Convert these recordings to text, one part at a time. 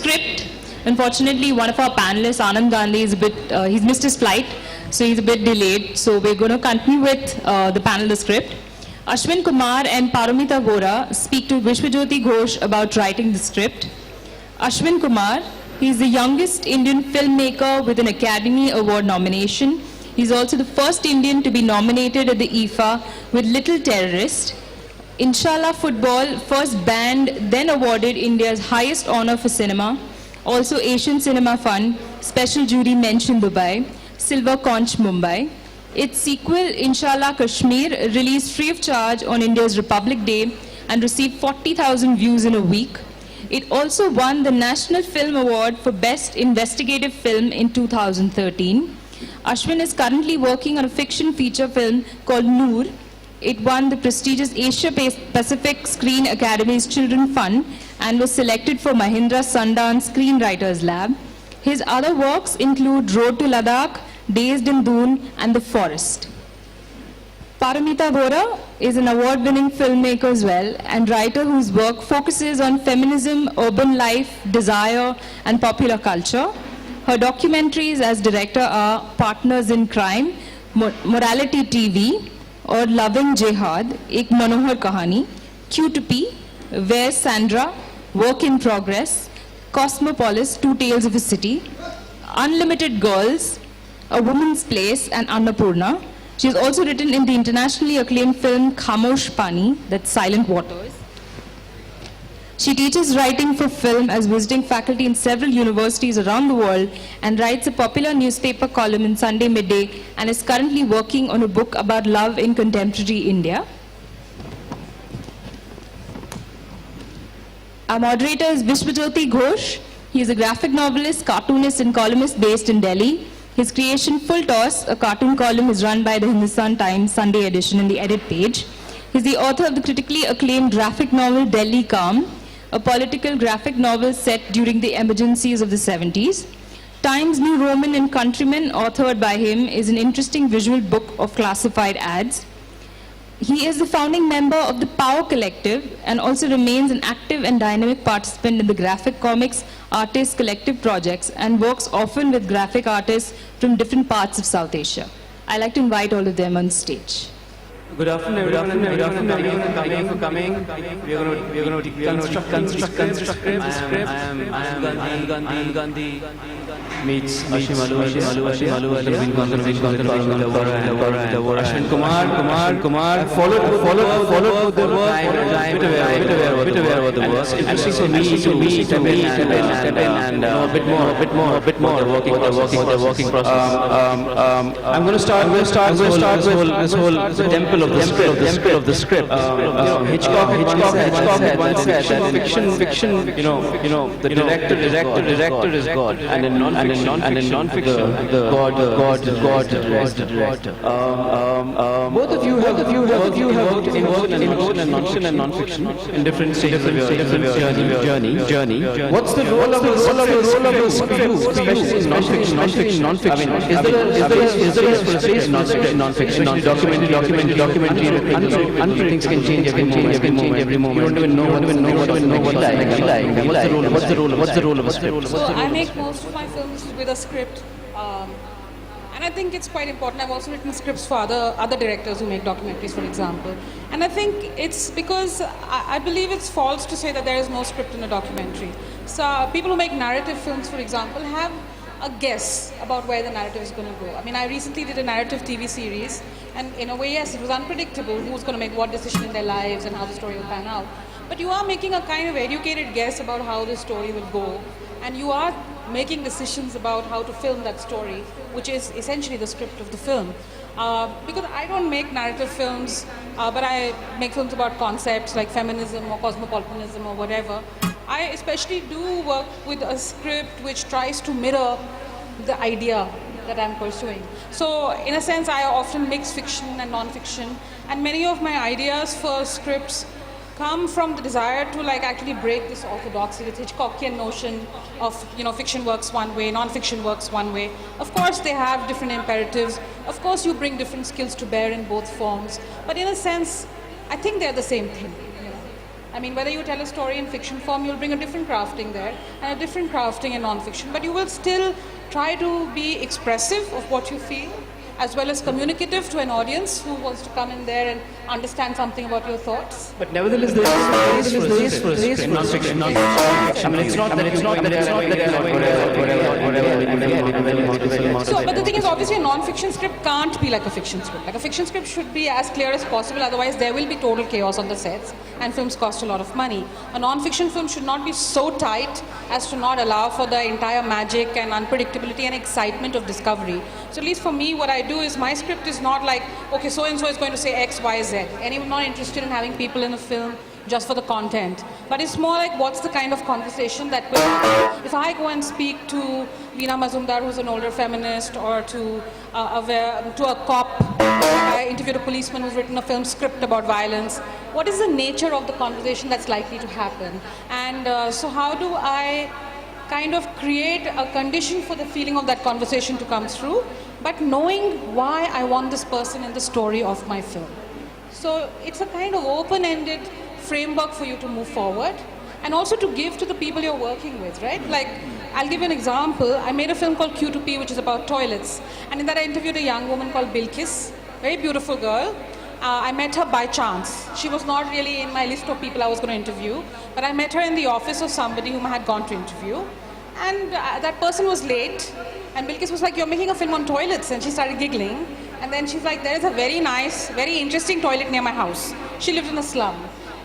script. Unfortunately, one of our panelists, Anand Gandhi, is he's missed his flight, so he's a bit delayed. So we're going to continue with the panel, the script. Ashvin, Kumar and Paromita Vohra speak to Vishwajyoti Ghosh about writing the script. Ashvin Kumar, he is the youngest Indian filmmaker with an Academy Award nomination. He's also the first Indian to be nominated at the IFA with Little Terrorist. Inshallah Football, first banned, then awarded India's highest honor for cinema. Also Asian Cinema Fund, Special Jury Mention Dubai, Silver Conch Mumbai. Its sequel, Inshallah Kashmir, released free of charge on India's Republic Day and received 40,000 views in a week. It also won the National Film Award for Best Investigative Film in 2013. Ashvin is currently working on a fiction feature film called Noor. It won the prestigious Asia Pacific Screen Academy's Children Fund and was selected for Mahindra Sundance Screenwriters Lab. His other works include Road to Ladakh, Dazed in Dune, and The Forest. Paromita Vohra is an award-winning filmmaker as well and writer whose work focuses on feminism, urban life, desire, and popular culture. Her documentaries as director are Partners in Crime, Morality TV, or Loving Jihad, Ek Manohar Kahani, Q2P, Where's Sandra, Work in Progress, Cosmopolis, Two Tales of a City, Unlimited Girls, A Woman's Place, and Annapurna. She has also written in the internationally acclaimed film Khamosh Pani, that's Silent Waters. She teaches writing for film as visiting faculty in several universities around the world and writes a popular newspaper column in Sunday Midday and is currently working on a book about love in contemporary India. Our moderator is Vishwajyoti Ghosh. He is a graphic novelist, cartoonist and columnist based in Delhi. His creation Full Toss, a cartoon column, is run by the Hindustan Times Sunday edition in the edit page. He is the author of the critically acclaimed graphic novel Delhi Calm, a political graphic novel set during the emergencies of the 70s. Times New Roman and Countryman, authored by him, is an interesting visual book of classified ads. He is the founding member of the Power Collective and also remains an active and dynamic participant in the graphic comics artists collective projects and works often with graphic artists from different parts of South Asia. I'd like to invite all of them on stage. Good afternoon, thank you for coming. We're going to construct script. I am Anand Gandhi meets Ashim Ahluwalia. Ashvin Kumar. Follow the work. Bit aware about the work. Interesting for me to step in and know a bit more the working process. I'm going to start with this whole temple of the script. Hitchcock once said that in fiction, the director is God, and in non-fiction, God is the director. Both of you have worked in fiction and non-fiction in different stages of your journey. What's the role of the script, especially in non-fiction? I mean, is there a space in non-fiction, documentary? Things can change every moment. You don't even know what it's like. What's the role of a script? So I make most of my films with a script, and I think it's quite important. I've also written scripts for other directors who make documentaries, for example. And I think it's because I believe it's false to say that there is no script in a documentary. So people who make narrative films, for example, have a guess about where the narrative is going to go. I mean, I recently did a narrative TV series, and in a way, yes, it was unpredictable who's going to make what decision in their lives and how the story will pan out. But you are making a kind of educated guess about how the story will go, and you are making decisions about how to film that story, which is essentially the script of the film. Because I don't make narrative films, but I make films about concepts like feminism or cosmopolitanism or whatever. I especially do work with a script which tries to mirror the idea that I'm pursuing. So in a sense, I often mix fiction and non-fiction, and many of my ideas for scripts come from the desire to actually break this orthodoxy, this Hitchcockian notion of fiction works one way, non-fiction works one way. Of course, they have different imperatives. Of course, you bring different skills to bear in both forms. But in a sense, I think they're the same thing. I mean, whether you tell a story in fiction form, you'll bring a different crafting there and a different crafting in non-fiction, but you will still try to be expressive of what you feel, as well as communicative to an audience who wants to come in there and understand something about your thoughts. But nevertheless, there is space for non-fiction. I mean, it's not that So, but the thing is, obviously, a non-fiction script can't be like a fiction script. Like a fiction script should be as clear as possible, otherwise there will be total chaos on the sets, and films cost a lot of money. A non-fiction film should not be so tight as to not allow for the entire magic and unpredictability and excitement of discovery. So at least for me, what I do is my script is not like, okay, so-and-so is going to say X, Y, Z. And I'm not interested in having people in a film just for the content. But it's more like, what's the kind of conversation that will happen? If I go and speak to Veena Mazumdar, who's an older feminist, or to a cop, I interviewed a policeman who's written a film script about violence, what is the nature of the conversation that's likely to happen? And so how do I kind of create a condition for the feeling of that conversation to come through, but knowing why I want this person in the story of my film. So it's a kind of open-ended framework for you to move forward, and also to give to the people you're working with, right? Like, I'll give you an example. I made a film called Q2P, which is about toilets, and in that I interviewed a young woman called Bilkis, very beautiful girl. I met her by chance. She was not really in my list of people I was going to interview, but I met her in the office of somebody whom I had gone to interview. And that person was late, and Bilkis was like, "You're making a film on toilets," and she started giggling. And then she's like, "There is a very nice, very interesting toilet near my house." She lived in a slum.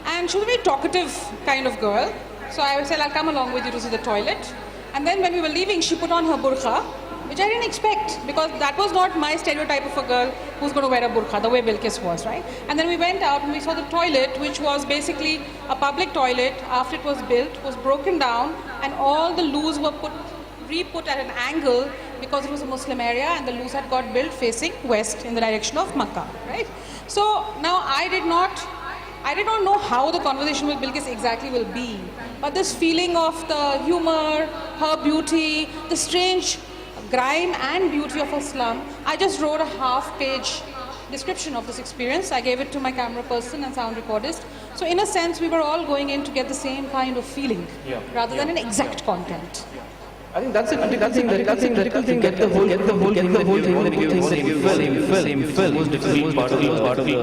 And she was a very talkative kind of girl. So I said, "I'll come along with you to see the toilet." And then when we were leaving, she put on her burqa, which I didn't expect, because that was not my stereotype of a girl who's going to wear a burqa, the way Bilkis was, right? And then we went out and we saw the toilet, which was basically a public toilet. After it was built, was broken down, and all the loos were re-put at an angle because it was a Muslim area, and the loos had got built facing west in the direction of Makkah, right? So now I did not know how the conversation with Bilkis exactly will be, but this feeling of the humor, her beauty, the strange grime and beauty of a slum, I just wrote a half-page description of this experience. I gave it to my camera person and sound recordist. So in a sense, we were all going in to get the same kind of feeling, rather than an exact content. I think that's a critical thing. To get the whole thing that you same film. Most difficult part of the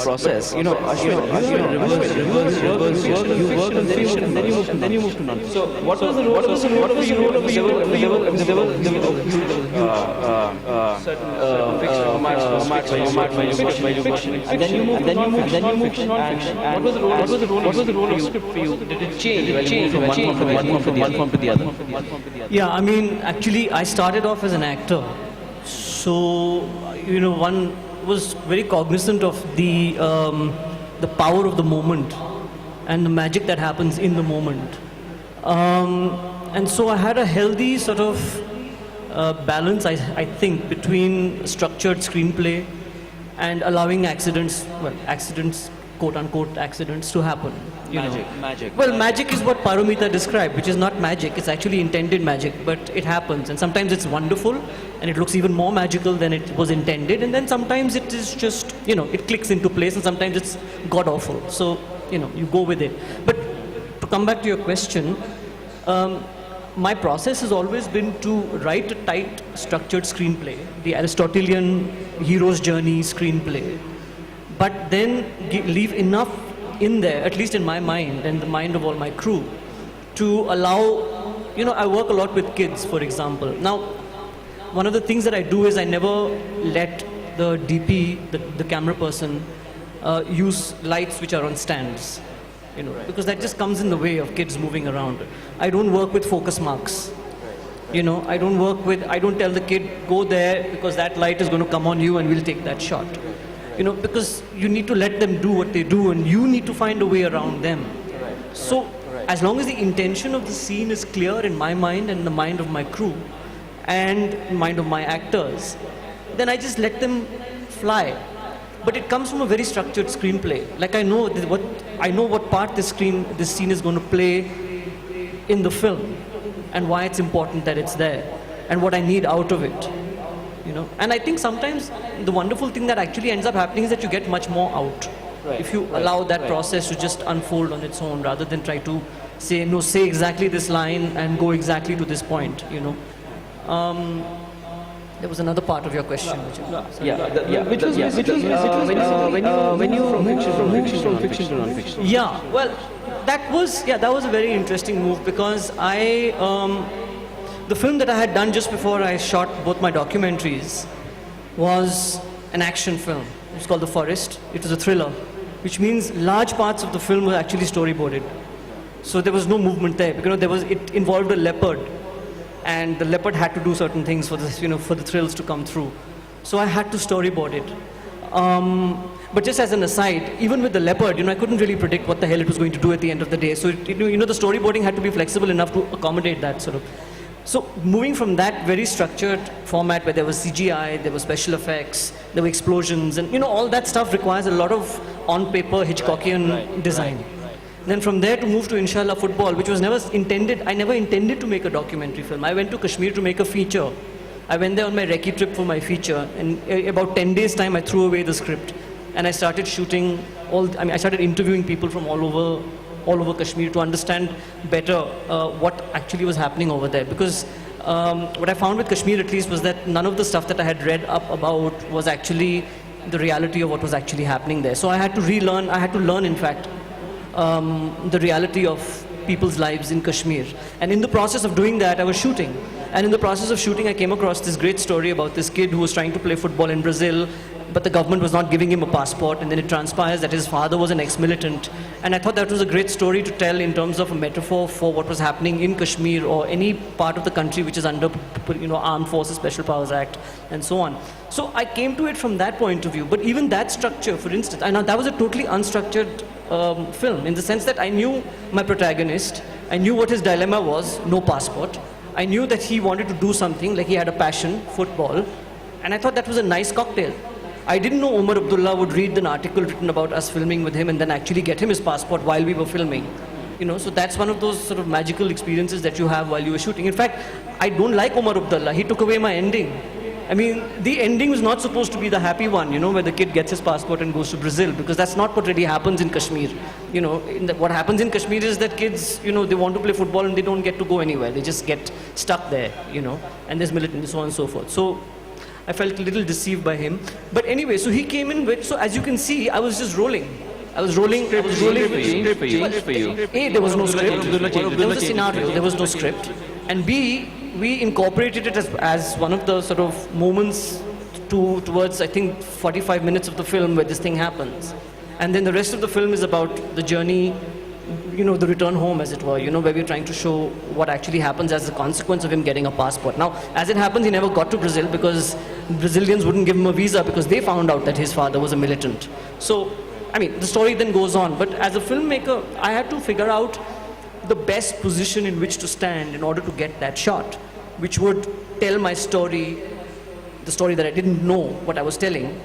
process. You know, Ashvin, you work on fiction, and then you move to non-fiction. So what was the role of you? Fiction, and then you move to non-fiction. What was the role of script for you? Did it change from one form to the other? Yeah, I mean, actually, I started off as an actor. So, you know, one was very cognizant of the power of the moment and the magic that happens in the moment. And so I had a healthy sort of balance, I think, between structured screenplay and allowing accidents, quote-unquote accidents, to happen. Magic is what Paromita described, which is not magic. It's actually intended magic, but it happens. And sometimes it's wonderful, and it looks even more magical than it was intended. And then sometimes it is just, you know, it clicks into place, and sometimes it's god-awful. So, you know, you go with it. But to come back to your question, my process has always been to write a tight, structured screenplay, the Aristotelian hero's journey screenplay, but then leave enough in there, at least in my mind and the mind of all my crew, to allow, you know, I work a lot with kids, for example. Now, one of the things that I do is I never let the DP, the camera person, use lights which are on stands, you know, because that just comes in the way of kids moving around. I don't work with focus marks. You know, I don't tell the kid, go there because that light is going to come on you and we'll take that shot. You know, because you need to let them do what they do, and you need to find a way around them. So, as long as the intention of the scene is clear in my mind and the mind of my crew and mind of my actors, then I just let them fly. But it comes from a very structured screenplay. Like I know what part this scene is going to play in the film, and why it's important that it's there, and what I need out of it. You know, and I think sometimes the wonderful thing that actually ends up happening is that you get much more out. If you allow that process to just unfold on its own rather than try to say, no, say exactly this line and go exactly to this point, you know. There was another part of your question. Which was when you moved from fiction to non-fiction. Yeah, well, that was a very interesting move because the film that I had done just before I shot both my documentaries was an action film. It was called The Forest. It was a thriller, which means large parts of the film were actually storyboarded. So there was no movement there because it involved a leopard, and the leopard had to do certain things for the thrills to come through. So I had to storyboard it. But just as an aside, even with the leopard, I couldn't really predict what the hell it was going to do at the end of the day. So the storyboarding had to be flexible enough to accommodate that sort of. So moving from that very structured format where there was CGI, there were special effects, there were explosions, and all that stuff requires a lot of on-paper Hitchcockian design. Then from there to move to Inshallah Football, which was I never intended to make a documentary film. I went to Kashmir to make a feature. I went there on my recce trip for my feature, and about 10 days time I threw away the script. And I started shooting I started interviewing people from all over Kashmir to understand better what actually was happening over there. Because what I found with Kashmir at least was that none of the stuff that I had read up about was actually the reality of what was actually happening there. So I had to learn in fact, the reality of people's lives in Kashmir. And in the process of doing that, I was shooting. And in the process of shooting, I came across this great story about this kid who was trying to play football in Brazil, but the government was not giving him a passport, and then it transpires that his father was an ex-militant. And I thought that was a great story to tell in terms of a metaphor for what was happening in Kashmir or any part of the country which is under Armed Forces Special Powers Act and so on. So I came to it from that point of view. But even that structure, for instance, that was a totally unstructured film in the sense that I knew my protagonist, I knew what his dilemma was, no passport. I knew that he wanted to do something, like he had a passion, football, and I thought that was a nice cocktail. I didn't know Umar Abdullah would read an article written about us filming with him and then actually get him his passport while we were filming. So that's one of those sort of magical experiences that you have while you were shooting. In fact, I don't like Umar Abdullah. He took away my ending. I mean, the ending was not supposed to be the happy one, where the kid gets his passport and goes to Brazil, because that's not what really happens in Kashmir. What happens in Kashmir is that kids, they want to play football and they don't get to go anywhere. They just get stuck there, and there's militant and so on and so forth. So I felt a little deceived by him. But anyway, so he came in with, so as you can see, I was just rolling. I was rolling. A, there was no script. There was a scenario. There was no script. And B, we incorporated it as one of the sort of moments towards, I think, 45 minutes of the film where this thing happens. And then the rest of the film is about the journey, the return home, as it were, where we're trying to show what actually happens as a consequence of him getting a passport. Now, as it happens, he never got to Brazil because Brazilians wouldn't give him a visa because they found out that his father was a militant. So, the story then goes on. But as a filmmaker, I had to figure out the best position in which to stand in order to get that shot, which would tell my story, the story that I didn't know what I was telling,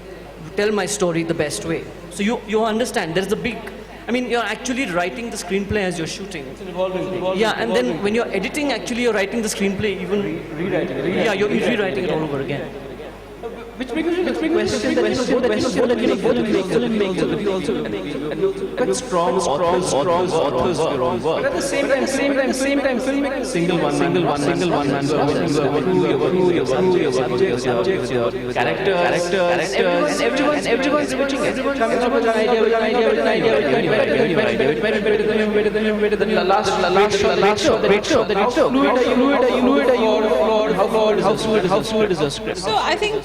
tell my story the best way. So you understand, there's a big, you're actually writing the screenplay as you're shooting. It's an evolving thing. Yeah, and then when you're editing, actually you're writing the screenplay even... Rewriting it. Yeah, you're rewriting it all over again. Which makes me question that both make strong authors wrong work. But at the same time, filmmaking single one man, your subjects, your characters, and everyone's switching it. Coming up with an idea, the last shot that how fluid is your script? So I think,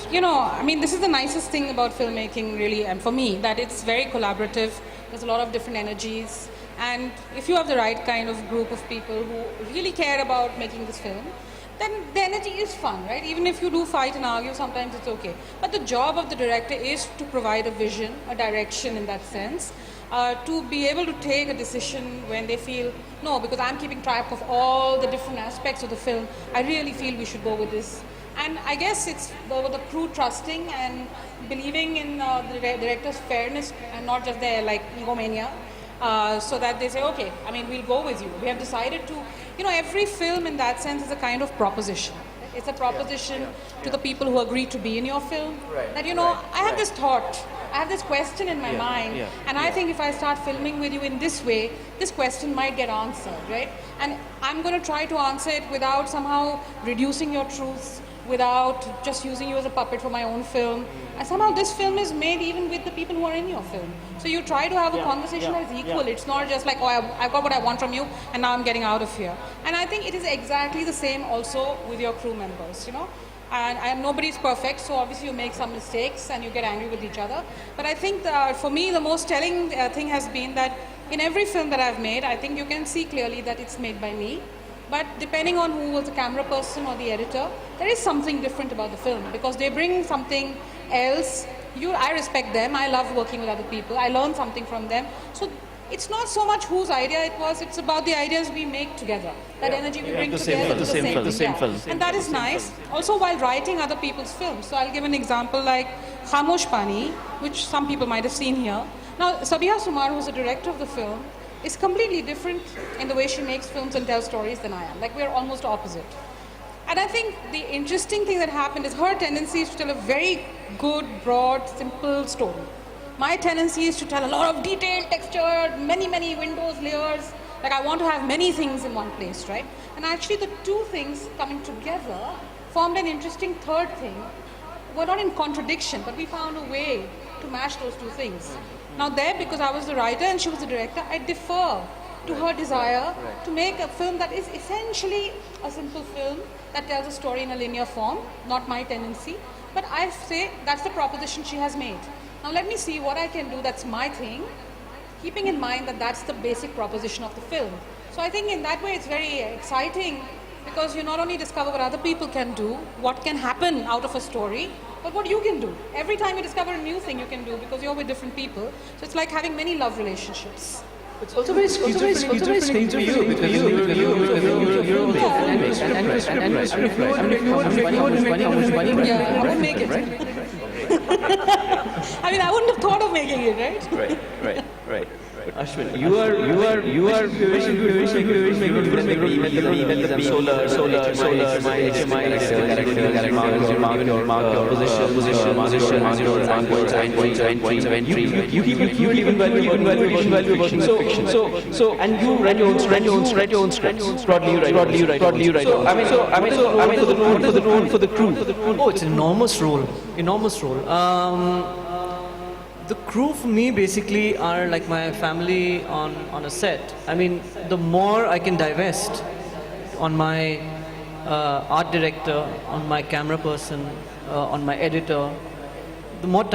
this is the nicest thing about filmmaking, really, and for me, that it's very collaborative. There's a lot of different energies. And if you have the right kind of group of people who really care about making this film, then the energy is fun, right? Even if you do fight and argue, sometimes it's okay. But the job of the director is to provide a vision, a direction in that sense, to be able to take a decision when they feel, no, because I'm keeping track of all the different aspects of the film, I really feel we should go with this. And I guess it's the crew trusting and believing in the director's fairness and not just their egomania, so that they say, okay, we'll go with you. We have decided to, every film in that sense is a kind of proposition. It's a proposition to the people who agree to be in your film. That, I have this thought, I have this question in my mind, and I think if I start filming with you in this way, this question might get answered, right? And I'm going to try to answer it without somehow reducing your truths, without just using you as a puppet for my own film. And somehow this film is made even with the people who are in your film. So you try to have a conversation that is equal. It's not just like, oh, I got what I want from you, and now I'm getting out of here. And I think it is exactly the same also with your crew members, you know. And nobody's perfect, so obviously you make some mistakes and you get angry with each other. But I think for me the most telling thing has been that in every film that I've made, I think you can see clearly that it's made by me. But depending on who was the camera person or the editor, there is something different about the film because they bring something else. I respect them, I love working with other people, I learn something from them. So it's not so much whose idea it was, it's about the ideas we make together. That energy we bring together to the same film. And that is nice. Also while writing other people's films. So I'll give an example like Khamosh Pani, which some people might have seen here. Now Sabiha Sumar, who's the director of the film, is completely different in the way she makes films and tells stories than I am. Like we're almost opposite. And I think the interesting thing that happened is her tendency is to tell a very good, broad, simple story. My tendency is to tell a lot of detailed, textured, many windows, layers. Like I want to have many things in one place, right? And actually the two things coming together formed an interesting third thing. We're not in contradiction, but we found a way to mash those two things. Now there, because I was the writer and she was the director, I defer to her desire to make a film that is essentially a simple film that tells a story in a linear form, not my tendency. But I say that's the proposition she has made. Now let me see what I can do that's my thing, keeping in mind that that's the basic proposition of the film. So I think in that way it's very exciting because you not only discover what other people can do, what can happen out of a story, but what you can do. Every time you discover a new thing you can do because you're with different people. So it's like having many love relationships. It's also very schizophrenic for you because you're only I wouldn't make it. I mean, I wouldn't have thought of making it, right. Ashvin, you are so and you write your own scripts. Broadly you write. So I mean for the crew. Oh, it's an enormous role. The crew for me basically are like my family on a set. I mean, the more I can divest on my art director, on my camera person, on my editor, the more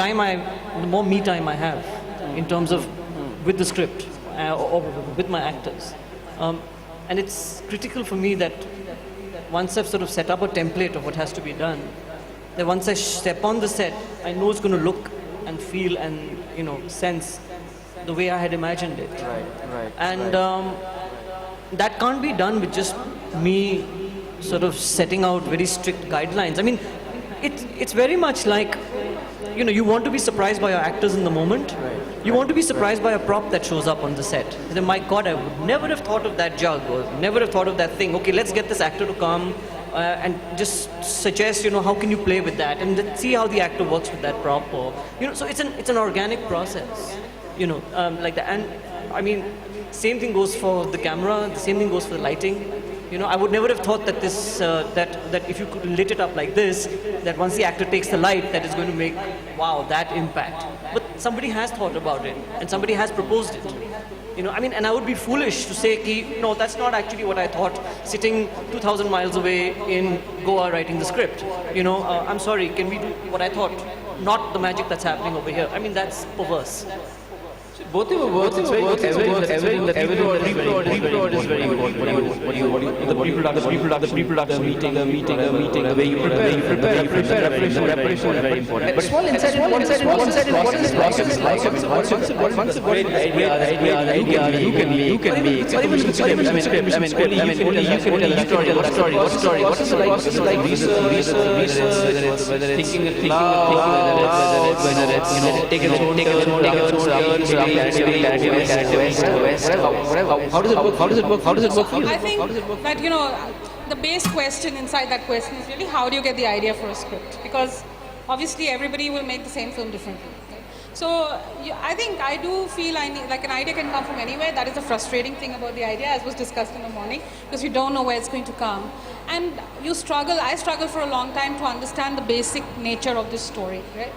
me time I have in terms of with the script or with my actors. And it's critical for me that once I've sort of set up a template of what has to be done, that once I step on the set, I know it's going to look and feel and sense the way I had imagined it. Right. And that can't be done with just me sort of setting out very strict guidelines. I mean, it's very much like you want to be surprised by your actors in the moment. You want to be surprised by a prop that shows up on the set. Then, my God, I would never have thought of that jug or never have thought of that thing. Okay, let's get this actor to come. And just suggest, how can you play with that, and let's see how the actor works with that prop, or so it's an organic process, like that. And I mean, same thing goes for the camera, the same thing goes for the lighting. I would never have thought that this that if you could lit it up like this, that once the actor takes the light, that is going to make that impact. But somebody has thought about it, and somebody has proposed it. And I would be foolish to say, no, that's not actually what I thought, sitting 2,000 miles away in Goa writing the script. I'm sorry, can we do what I thought? Not the magic that's happening over here. I mean, that's perverse. Both of your words, it's very everything that pre-prod is very important. The pre-production meeting, the way you prepare, preparation is very important. But small insight is process. Once a great idea you can make. Script. I mean, only you can tell a story. What is the like research, whether it's thinking aloud, whether it's take it how does it work for you? I think that the base question inside that question is really how do you get the idea for a script? Because obviously everybody will make the same film differently. So I think I do feel like an idea can come from anywhere. That is the frustrating thing about the idea, as was discussed in the morning, because you don't know where it's going to come. And I struggle for a long time to understand the basic nature of this story, right?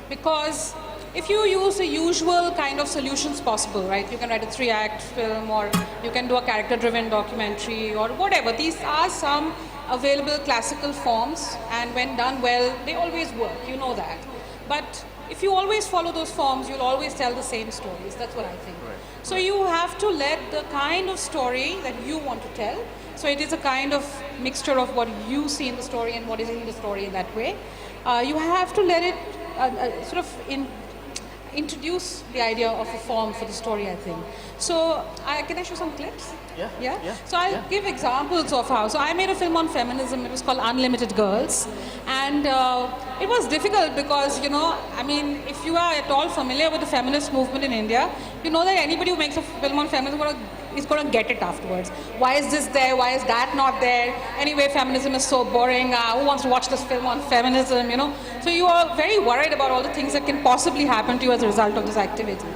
Because if you use the usual kind of solutions possible, right? You can write a 3-act film, or you can do a character-driven documentary, or whatever. These are some available classical forms, and when done well, they always work. You know that. But if you always follow those forms, you'll always tell the same stories. That's what I think. Right. So you have to let the kind of story that you want to tell. So it is a kind of mixture of what you see in the story and what is in the story in that way. You have to let it sort of introduce the idea of a form for the story, I think. So can I show some clips? Yeah? So I'll give examples of how. So I made a film on feminism. It was called Unlimited Girls. And it was difficult because, if you are at all familiar with the feminist movement in India, you know that anybody who makes a film on feminism is going to get it afterwards. Why is this there? Why is that not there? Anyway, feminism is so boring. Who wants to watch this film on feminism, So you are very worried about all the things that can possibly happen to you as a result of this activity.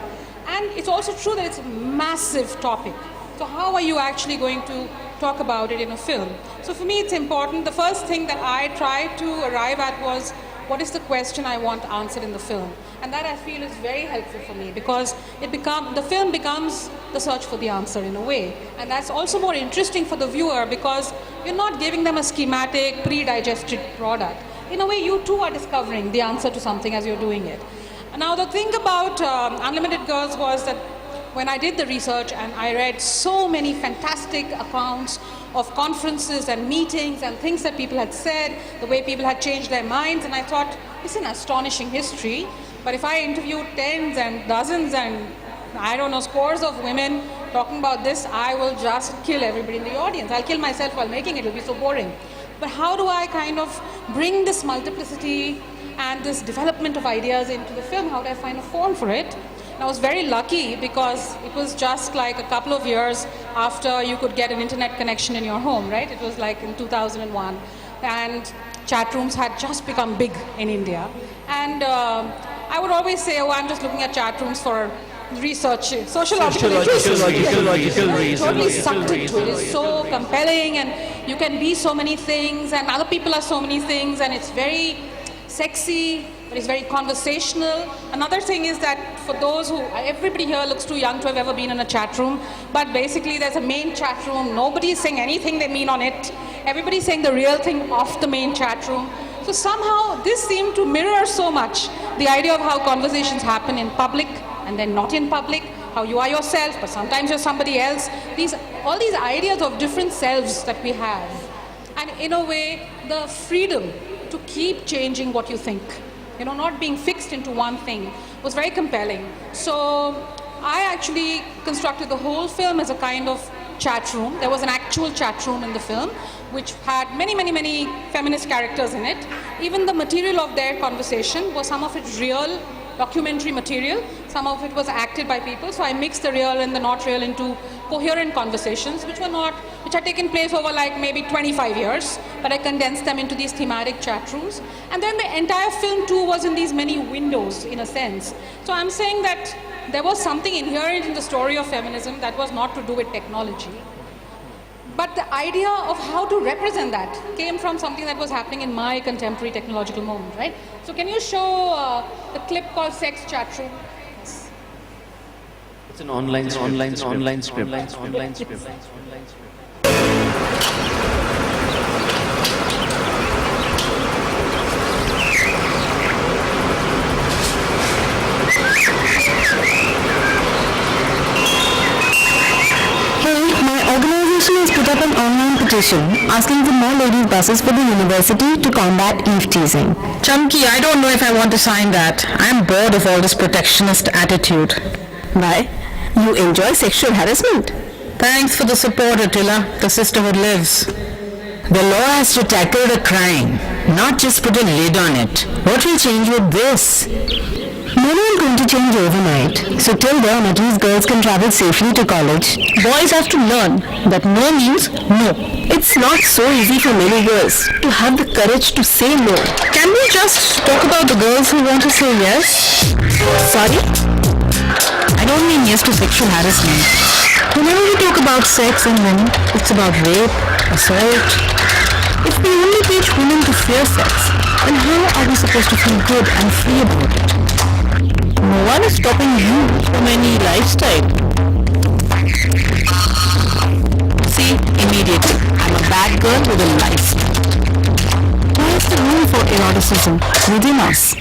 And it's also true that it's a massive topic. So how are you actually going to talk about it in a film? So for me, it's important. The first thing that I tried to arrive at was, what is the question I want answered in the film? And that I feel is very helpful for me, because the film becomes the search for the answer in a way. And that's also more interesting for the viewer, because you're not giving them a schematic, pre-digested product. In a way, you too are discovering the answer to something as you're doing it. Now, the thing about Unlimited Girls was that when I did the research and I read so many fantastic accounts of conferences and meetings and things that people had said, the way people had changed their minds, and I thought, it's an astonishing history. But if I interviewed tens and dozens and, scores of women talking about this, I will just kill everybody in the audience. I'll kill myself while making it. It'll be so boring. But how do I kind of bring this multiplicity and this development of ideas into the film? How do I find a form for it? And I was very lucky, because it was just like a couple of years after you could get an internet connection in your home, right? It was like in 2001. And chat rooms had just become big in India. And I would always say, I'm just looking at chat rooms for research, sociological reasons. Totally sucked into it. It's so compelling, and you can be so many things, and other people are so many things, and it's very sexy, but it's very conversational. Another thing is that for those everybody here looks too young to have ever been in a chat room, but basically there's a main chat room. Nobody's saying anything they mean on it. Everybody's saying the real thing off the main chat room. So somehow this seemed to mirror so much the idea of how conversations happen in public and then not in public, how you are yourself, but sometimes you're somebody else. All these ideas of different selves that we have. And in a way, the freedom to keep changing what you think, not being fixed into one thing, was very compelling. So I actually constructed the whole film as a kind of chat room. There was an actual chat room in the film, which had many, many, many feminist characters in it. Even the material of their conversation was some of it real documentary material, some of it was acted by people. So I mixed the real and the not real into coherent conversations, which had taken place over like maybe 25 years, but I condensed them into these thematic chat rooms. And then the entire film too was in these many windows, in a sense. So I'm saying that there was something inherent in the story of feminism that was not to do with technology. But the idea of how to represent that came from something that was happening in my contemporary technological moment, right? So can you show the clip called Sex Chat Room? It's an online script. Organization has put up an online petition asking for more ladies buses for the university to combat eve teasing. Chunky, I don't know if I want to sign that. I'm bored of all this protectionist attitude. Why? You enjoy sexual harassment. Thanks for the support, Attila. The sisterhood lives. The law has to tackle the crime, not just put a lid on it. What will change with this? Men aren't going to change overnight, so till then at least girls can travel safely to college. Boys have to learn that no means no. It's not so easy for many girls to have the courage to say no. Can we just talk about the girls who want to say yes? Sorry? I don't mean yes to sexual harassment. Whenever we talk about sex and women, it's about rape, assault. If we only teach women to fear sex, then how are we supposed to feel good and free about it? No one is stopping you from any lifestyle. See, immediately, I'm a bad girl with a lifestyle. Where is the room for eroticism within us?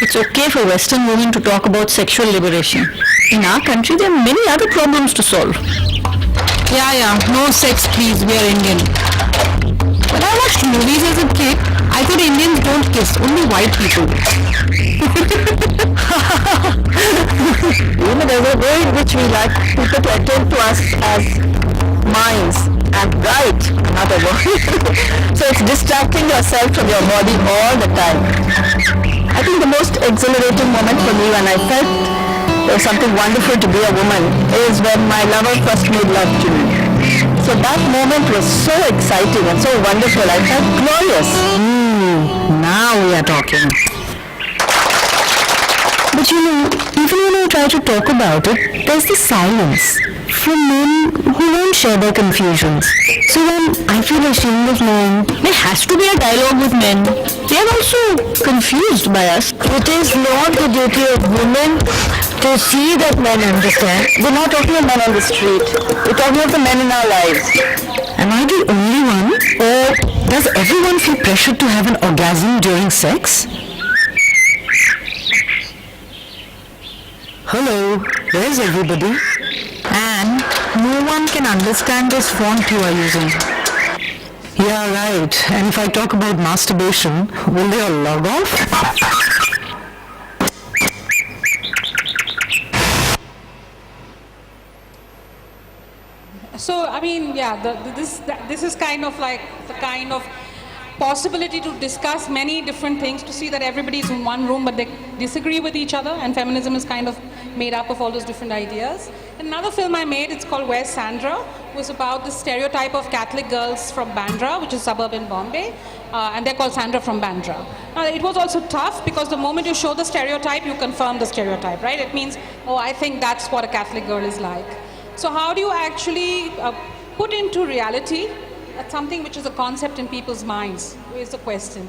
It's okay for Western women to talk about sexual liberation. In our country, there are many other problems to solve. Yeah, no sex please, we are Indian. When I watched movies as a kid, I thought Indians don't kiss, only white people. There's a way in which we like people to attend to us as minds and right, not a body. So it's distracting yourself from your body all the time. I think the most exhilarating moment for me when I felt there was something wonderful to be a woman is when my lover first made love to me. So that moment was so exciting and so wonderful. I felt glorious. Now we are talking. But even when I try to talk about it, there's the silence from men who won't share their confusions. So then I feel ashamed of men. There has to be a dialogue with men. They are also confused by us. It is not the duty of women to see that men understand. We're not talking of men on the street. We're talking of the men in our lives. Am I the only one? Or does everyone feel pressured to have an orgasm during sex? Hello, where's everybody? And no one can understand this font you are using. Yeah, right. And if I talk about masturbation, will they all log off? So, I mean, yeah, this is kind of like the kind of possibility to discuss many different things, to see that everybody is in one room but they disagree with each other, and feminism is kind of made up of all those different ideas. Another film I made, it's called Where's Sandra, was about the stereotype of Catholic girls from Bandra, which is a suburb in Bombay, and they're called Sandra from Bandra. Now, it was also tough because the moment you show the stereotype, you confirm the stereotype, right? It means, oh, I think that's what a Catholic girl is like. So how do you actually put into reality something which is a concept in people's minds, is the question.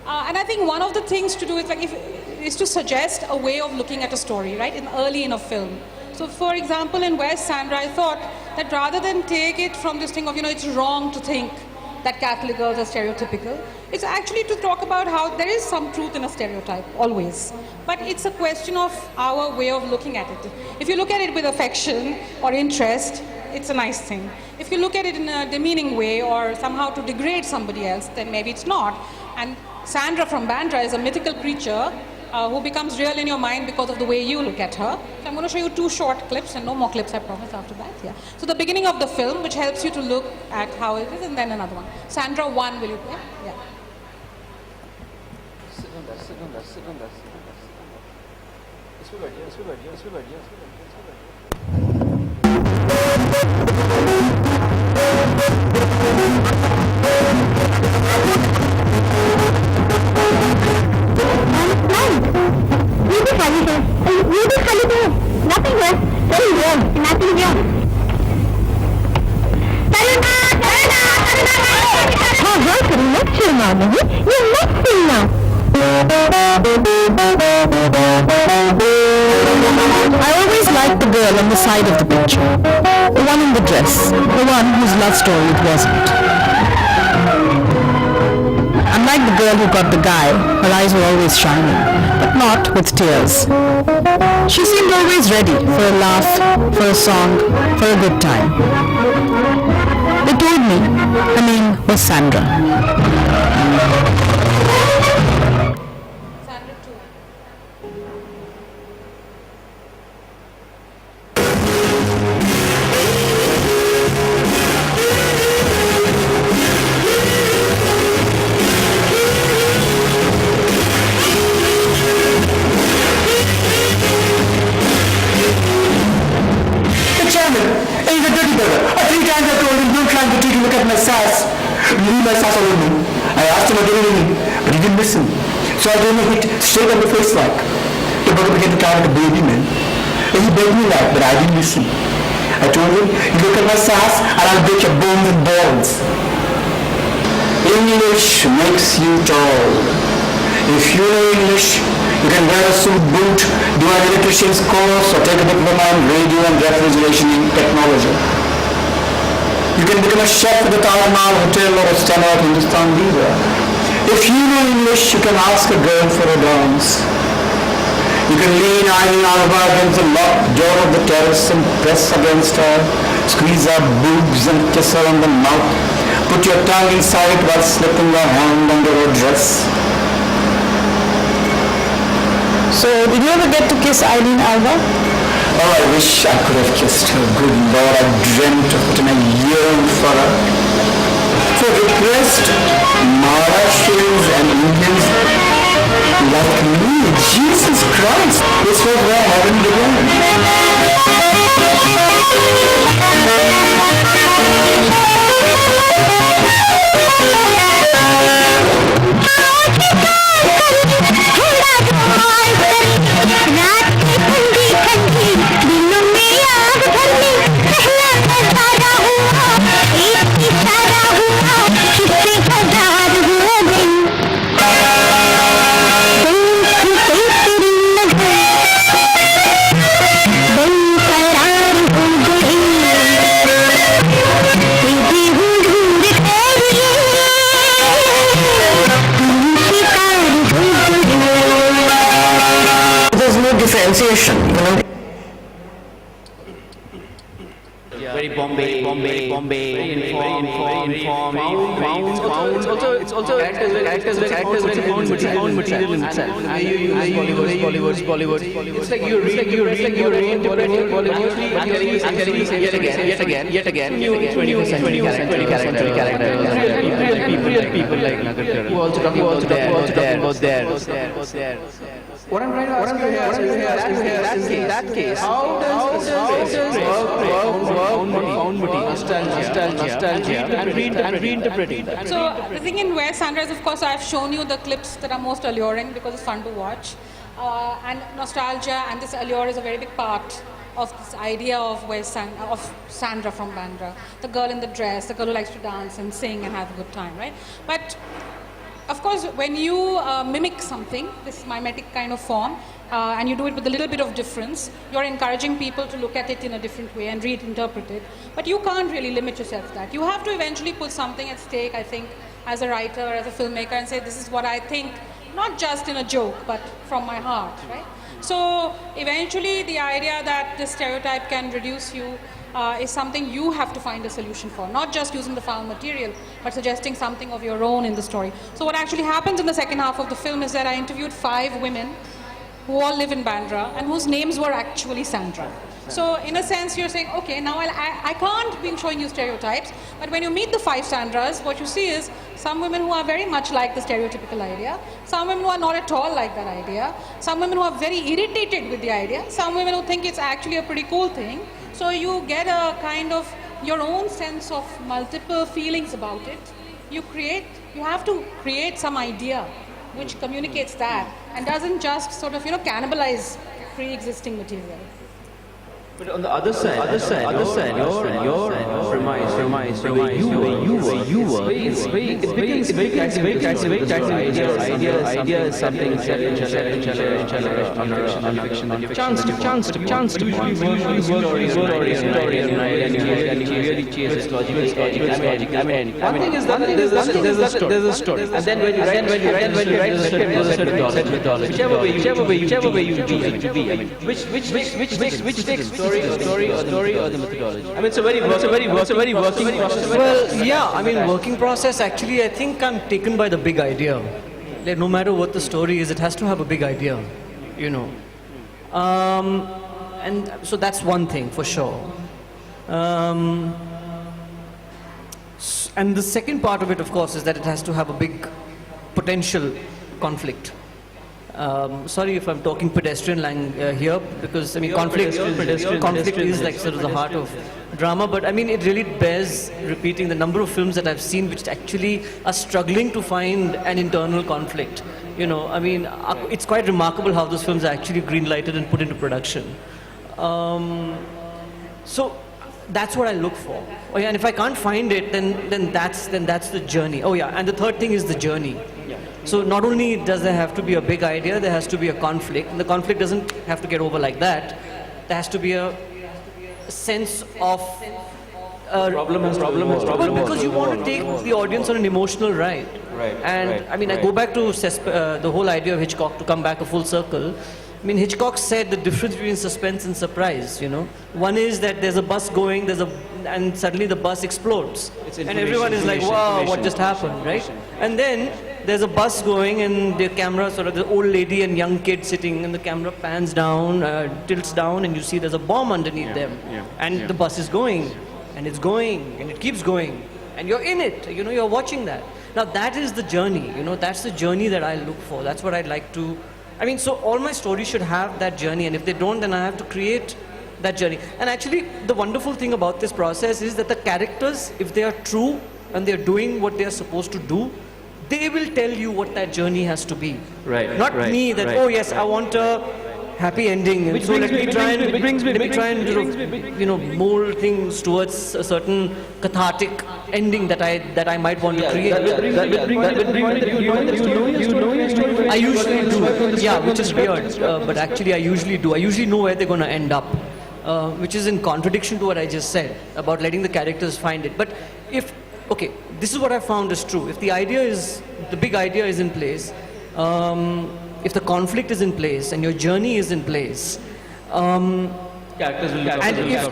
And I think one of the things to do is to suggest a way of looking at a story, right, early in a film. So for example, in Where's Sandra, I thought that rather than take it from this thing of, it's wrong to think that Catholic girls are stereotypical, it's actually to talk about how there is some truth in a stereotype, always. But it's a question of our way of looking at it. If you look at it with affection or interest, it's a nice thing. If you look at it in a demeaning way or somehow to degrade somebody else, then maybe it's not. And Sandra from Bandra is a mythical creature who becomes real in your mind because of the way you look at her. So I'm going to show you 2 short clips, and no more clips, I promise, after that. Yeah. So the beginning of the film, which helps you to look at how it is, and then another one. Sandra 1, will you play? Yeah. Sit on that, sit on that, sit on that, sit on that, sit on that. इसमें बैठिए, इसमें बैठिए, इसमें बैठिए, इसमें बैठिए, इसमें Nothing less. Very warm. Nothing young. How can you lecture now, You're lecturing now. I always liked the girl on the side of the picture. The one in the dress. The one whose love story it wasn't. Unlike the girl who got the guy, her eyes were always shining, but not with tears. She seemed always ready for a laugh, for a song, for a good time. They told me her name was Sandra. Sandra 2. getting in, but he didn't listen. So I gave him a hit straight on the face like. The bugger began to cry like a baby, man. And he begged me like, but I didn't listen. I told him, you look at my sass and I'll break your bones and balls. English makes you tall. If you know English, you can wear a suit boot, do an electrician's course, or take a diploma in radio and refrigeration technology. You can become a chef at the Taj Mahal Hotel or a steno at Hindustan Lever. If you know English, you can ask a girl for a dance. You can lean over against the locked door of the terrace and press against her, squeeze her boobs and kiss her on the mouth, put your tongue inside while slipping your hand under her dress. So, did you ever get to kiss Eileen Alba? Oh, I wish I could have kissed her. Good Lord, I dreamt of it and I yearned for her. For repressed Maharashtrians and Indians like me, Jesus Christ, this was where heaven began. Differentiation, you know. Very Bombay, informed. It's also actors very found material in itself. Bollywood. It's like you're reinterpreting Bollywood yet again. 20th century characters. Real people like Nagar who also talking about there. What I'm trying to ask you here is, in that case, how does nostalgia and reinterpreting that? So the thing in Where Sandra is, of course, I've shown you the clips that are most alluring because it's fun to watch. And nostalgia and this allure is a very big part of this idea of Sandra from Bandra. The girl in the dress, the girl who likes to dance and sing and have a good time, right? But of course, when you mimic something, this mimetic kind of form, and you do it with a little bit of difference, you're encouraging people to look at it in a different way and reinterpret it. But you can't really limit yourself to that. You have to eventually put something at stake, I think, as a writer, as a filmmaker, and say, this is what I think, not just in a joke, but from my heart, right? So eventually, the idea that this stereotype can reduce you is something you have to find a solution for, not just using the found material, but suggesting something of your own in the story. So what actually happens in the second half of the film is that I interviewed 5 women who all live in Bandra and whose names were actually Sandra. So in a sense, you're saying, okay, now I can't be showing you stereotypes, but when you meet the 5 Sandras, what you see is some women who are very much like the stereotypical idea, some women who are not at all like that idea, some women who are very irritated with the idea, some women who think it's actually a pretty cool thing. So you get a kind of your own sense of multiple feelings about it. You have to create some idea which communicates that and doesn't just sort of, cannibalize pre-existing material. But on the other side, your premise, where you were, it's very idea is something chance to one thing is that there's a story, and then when you write the script, there's a set methodology. Whichever way you be, which takes story or the methodology. I mean, it's a very working process. Well, yeah, I mean, working process, actually, I think I'm taken by the big idea. Like, no matter what the story is, it has to have a big idea, And so that's one thing, for sure. And the second part of it, of course, is that it has to have a big potential conflict. Sorry if I'm talking pedestrian here, because I mean conflict is like sort of the heart of drama. But I mean it really bears repeating the number of films that I've seen which actually are struggling to find an internal conflict. You know, I mean it's quite remarkable how those films are actually green-lighted and put into production. So that's what I look for. Oh yeah, and if I can't find it, then that's the journey. Oh yeah, and the third thing is the journey. So not only does there have to be a big idea, there has to be a conflict. And the conflict doesn't have to get over like that. There has to be a sense of Problem because you want to take the audience on an emotional ride. Right. And I mean, I go back to the whole idea of Hitchcock, to come back a full circle. I mean, Hitchcock said the difference between suspense and surprise, you know. One is that there's a bus going, and suddenly the bus explodes. And everyone is like, wow, what just happened, right? And then there's a bus going and the camera, sort of the old lady and young kid sitting, and the camera pans down, tilts down, and you see there's a bomb underneath them. And the bus is going, and it's going, and it keeps going. And you're in it, you know, you're watching that. Now that is the journey, you know, that's the journey that I look for. That's what I'd like to... I mean, so all my stories should have that journey, and if they don't, then I have to create that journey. And actually, the wonderful thing about this process is that the characters, if they are true and they're doing what they're supposed to do, they will tell you what that journey has to be. Right. Not me that, oh yes, I want a happy ending, and so let me try and you know, mold things towards a certain cathartic ending that I might want to create. I usually do, yeah, which is weird, but actually I usually do. I usually know where they're going to end up, which is in contradiction to what I just said about letting the characters find it. But if, okay, this is what I found is true. If the big idea is in place, if the conflict is in place and your journey is in place, and if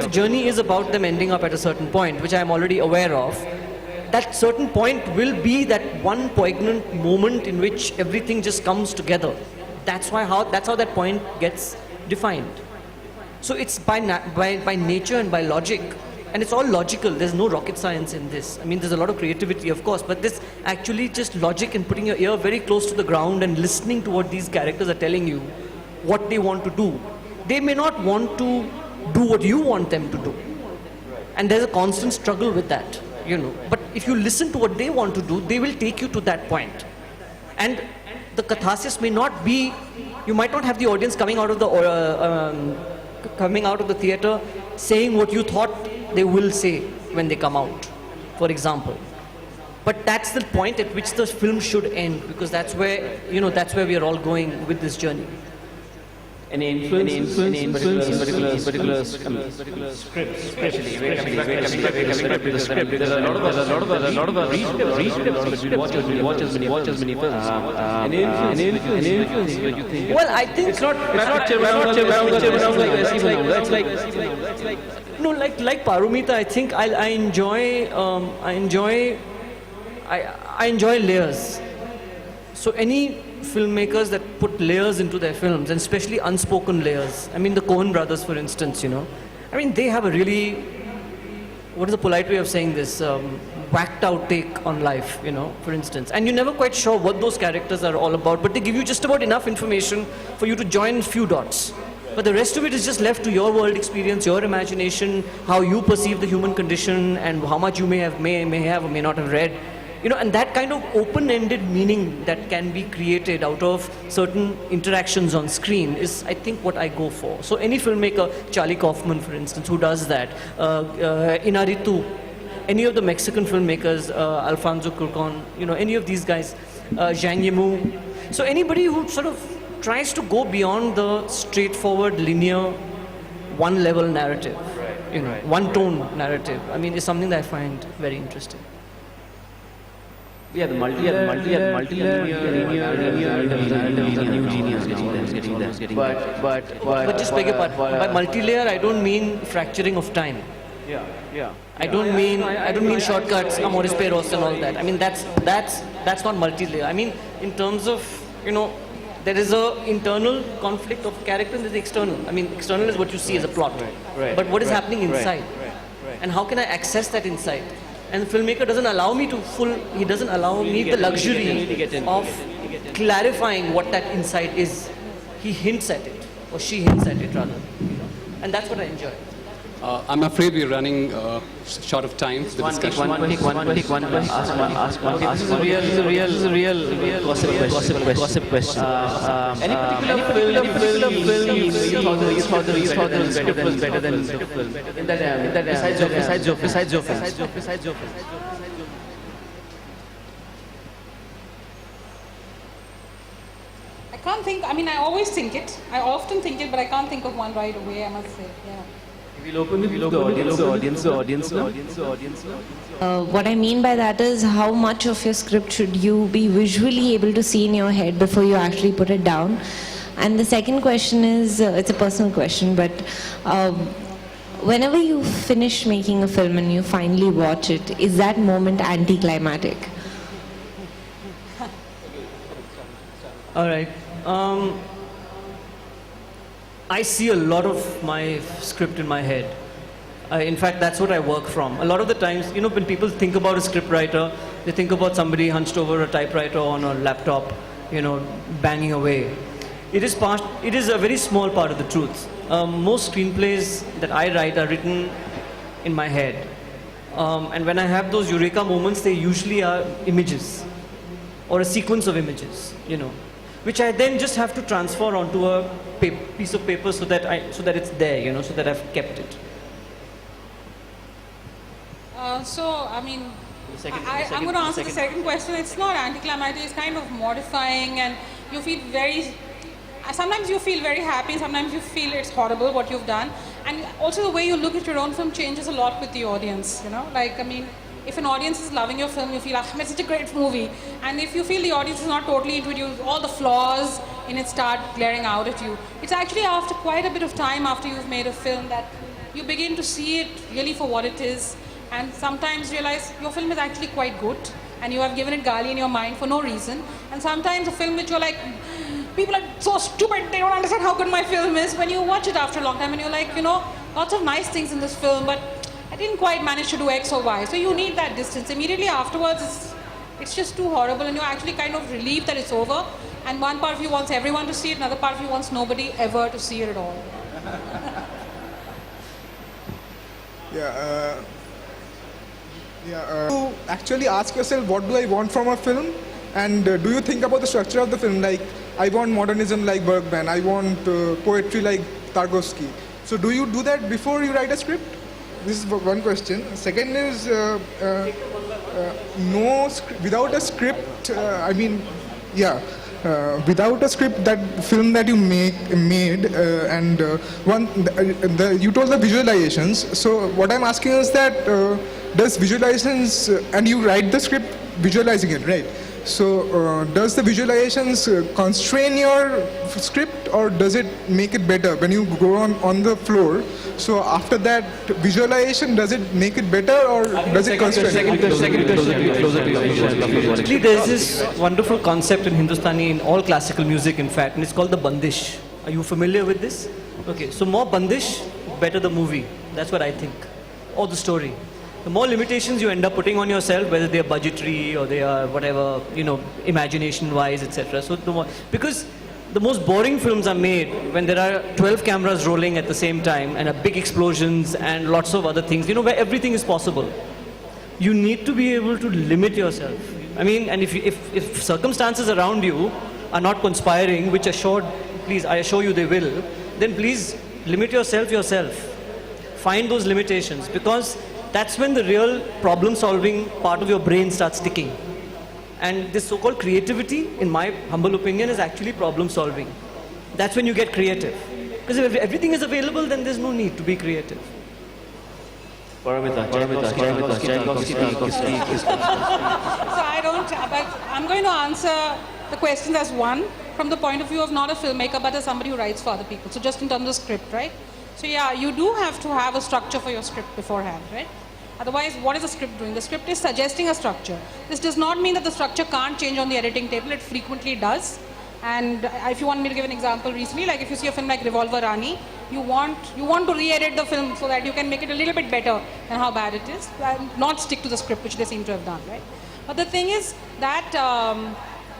the journey is about them ending up at a certain point, which I am already aware of, that certain point will be that one poignant moment in which everything just comes together. That's how that point gets defined. So it's by nature and by logic. And it's all logical. There's no rocket science in this. I mean, there's a lot of creativity, of course, but this actually just logic and putting your ear very close to the ground and listening to what these characters are telling you, what they want to do. They may not want to do what you want them to do. And there's a constant struggle with that, you know. But if you listen to what they want to do, they will take you to that point. And the catharsis may not be, you might not have the audience coming out of the theater saying what you thought they will say when they come out, for example. But that's the point at which the film should end, because that's where, you know, that's where we are all going with this journey. Any influence in particular script, especially the script. There's a lot of reason watch as many films. Any influence you think? Well, I think it's not like no, like Paromita. I think I enjoy layers. So any filmmakers that put layers into their films, and especially unspoken layers. I mean, the Coen brothers, for instance, you know. I mean, they have a really, what is the polite way of saying this, whacked out take on life, you know, for instance. And you're never quite sure what those characters are all about, but they give you just about enough information for you to join a few dots. But the rest of it is just left to your world experience, your imagination, how you perceive the human condition, and how much you may have or may not have read. You know, and that kind of open-ended meaning that can be created out of certain interactions on screen is, I think, what I go for. So any filmmaker, Charlie Kaufman, for instance, who does that, Inarritu, any of the Mexican filmmakers, Alfonso Cuarón, you know, any of these guys, Zhang Yimou. So anybody who sort of tries to go beyond the straightforward, linear, one-level narrative, you know, one-tone narrative, I mean, is something that I find very interesting. Yeah, the multi But just beg your pardon. By multi-layer, I don't mean fracturing of time. Yeah. I don't mean shortcuts, amores perros and all that. I mean that's not multi-layer. I mean in terms of, you know, there is a internal conflict of character and there's the external. I mean external is what you see as a plot. But what is happening inside? And how can I access that insight? And the filmmaker doesn't allow me the luxury of clarifying what that insight is. He hints at it, or she hints at it rather. And that's what I enjoy. I'm afraid we're running short of time for the discussion. This is a real gossip question. Any particular film you thought the script was better than the film? Besides your film. I can't think, I mean, I always think it. I often think it, but I can't think of one right away, I must say. Yeah. We'll open the audience. What I mean by that is how much of your script should you be visually able to see in your head before you actually put it down? And the second question is, it's a personal question, but whenever you finish making a film and you finally watch it, is that moment anticlimactic? All right. I see a lot of my script in my head. In fact, that's what I work from. A lot of the times, you know, when people think about a script writer, they think about somebody hunched over a typewriter on a laptop, you know, banging away. It is a very small part of the truth. Most screenplays that I write are written in my head. And when I have those eureka moments, they usually are images or a sequence of images, you know, which I then just have to transfer onto a piece of paper so that it's there, you know, so that I've kept it. I mean, I'm going to answer the second question. It's not anticlimactic, it's kind of modifying, and you feel sometimes you feel very happy, sometimes you feel it's horrible what you've done. And also the way you look at your own film changes a lot with the audience, you know. Like, I mean, if an audience is loving your film, you feel, it's such a great movie. And if you feel the audience is not totally into it, all the flaws in it start glaring out at you. It's actually after quite a bit of time after you've made a film that you begin to see it really for what it is. And sometimes realize your film is actually quite good and you have given it gali in your mind for no reason. And sometimes a film which you're like, people are so stupid, they don't understand how good my film is. When you watch it after a long time and you're like, you know, lots of nice things in this film, but I didn't quite manage to do X or Y. So you need that distance. Immediately afterwards, it's just too horrible and you're actually kind of relieved that it's over. And one part of you wants everyone to see it, another part of you wants nobody ever to see it at all. To actually ask yourself, what do I want from a film? And do you think about the structure of the film? Like, I want modernism like Bergman, I want poetry like Tarkovsky. So do you do that before you write a script? This is one question. Second is, without a script, without a script, that film that you made, you told the visualizations. So what I'm asking is that, does visualizations, and you write the script visualizing it, right? So does the visualizations constrain your script, or does it make it better when you go on the floor? So after that visualization, does it make it better, or does it constrain it? Actually, there's this wonderful concept in Hindustani, in all classical music in fact, and it's called the bandish. Are you familiar with this? Okay, so more bandish, better the movie. That's what I think. Or the story. The more limitations you end up putting on yourself, whether they are budgetary or they are whatever, you know, imagination-wise, etc. So because the most boring films are made when there are 12 cameras rolling at the same time and big explosions and lots of other things, you know, where everything is possible. You need to be able to limit yourself. I mean, and if circumstances around you are not conspiring, which I assure you they will, then please limit yourself. Find those limitations, because that's when the real problem-solving part of your brain starts ticking. And this so-called creativity, in my humble opinion, is actually problem-solving. That's when you get creative. Because if everything is available, then there's no need to be creative. Paromita. I'm going to answer the questions as one, from the point of view of not a filmmaker, but as somebody who writes for other people. So just in terms of script, right? So yeah, you do have to have a structure for your script beforehand, right? Otherwise, what is the script doing? The script is suggesting a structure. This does not mean that the structure can't change on the editing table. It frequently does. And if you want me to give an example recently, like if you see a film like Revolver Rani, you want to re-edit the film so that you can make it a little bit better than how bad it is, and not stick to the script, which they seem to have done, right? But the thing is that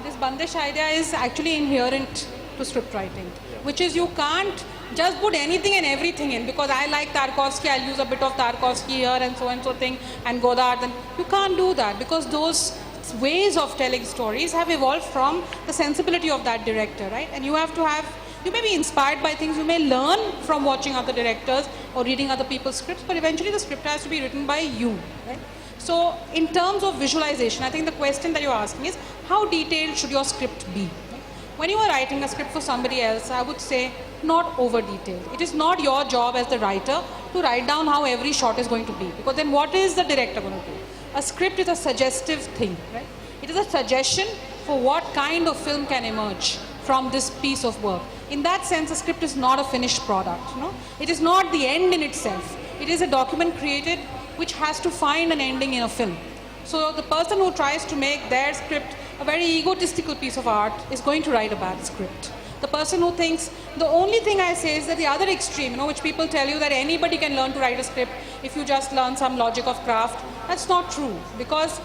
this bandish idea is actually inherent to script writing, which is you can't just put anything and everything in because I like Tarkovsky, I'll use a bit of Tarkovsky here and so thing and Godard. And you can't do that because those ways of telling stories have evolved from the sensibility of that director, right? And you have to have, you may be inspired by things, you may learn from watching other directors or reading other people's scripts, but eventually the script has to be written by you, right? So in terms of visualization, I think the question that you're asking is, how detailed should your script be? When you are writing a script for somebody else, I would say not over detailed. It is not your job as the writer to write down how every shot is going to be, because then what is the director going to do? A script is a suggestive thing, right? It is a suggestion for what kind of film can emerge from this piece of work. In that sense, a script is not a finished product. It is not the end in itself. It is a document created which has to find an ending in a film. So the person who tries to make their script a very egotistical piece of art is going to write a bad script. The person who thinks, the only thing I say is that the other extreme, which people tell you that anybody can learn to write a script if you just learn some logic of craft, that's not true, because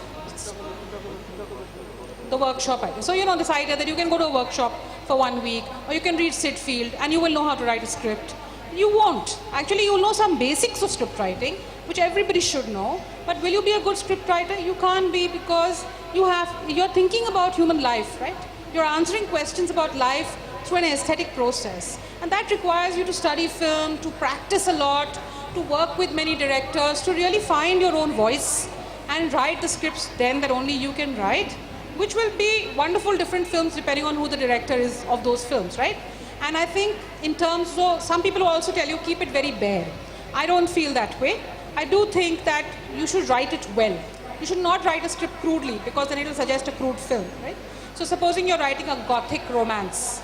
the workshop idea. So this idea that you can go to a workshop for 1 week, or you can read Sid Field and you will know how to write a script. You won't. Actually, you'll know some basics of script writing, which everybody should know, but will you be a good script writer? You can't be, because you're thinking about human life, right? You're answering questions about life through an aesthetic process. And that requires you to study film, to practice a lot, to work with many directors, to really find your own voice and write the scripts then that only you can write, which will be wonderful different films depending on who the director is of those films, right? And I think in terms of, some people will also tell you, keep it very bare. I don't feel that way. I do think that you should write it well. You should not write a script crudely, because then it will suggest a crude film, right? So supposing you're writing a gothic romance,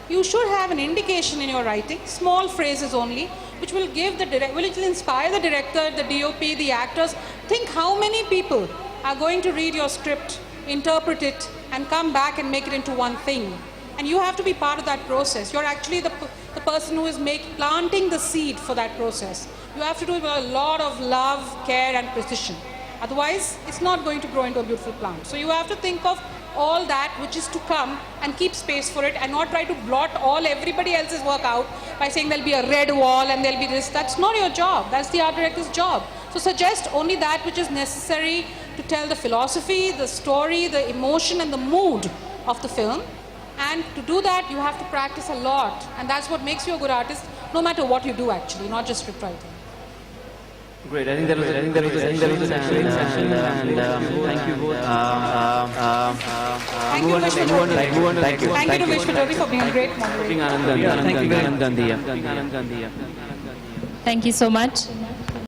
you should have an indication in your writing, small phrases only, which will give the which will inspire the director, the DOP, the actors. Think how many people are going to read your script, interpret it, and come back and make it into one thing. And you have to be part of that process. You're actually the person who is planting the seed for that process. You have to do it with a lot of love, care, and precision. Otherwise, it's not going to grow into a beautiful plant. So you have to think of all that which is to come and keep space for it, and not try to blot everybody else's work out by saying there'll be a red wall and there'll be this. That's not your job. That's the art director's job. So suggest only that which is necessary to tell the philosophy, the story, the emotion, and the mood of the film. And to do that, you have to practice a lot. And that's what makes you a good artist, no matter what you do actually, not just script writing. Great. I think that was an excellent session, and thank you both. Thank you, Vishwajyoti. Thank you. Thank you to Vishwajyoti for being a great moderator. Anand Gandhi. Thank you so much.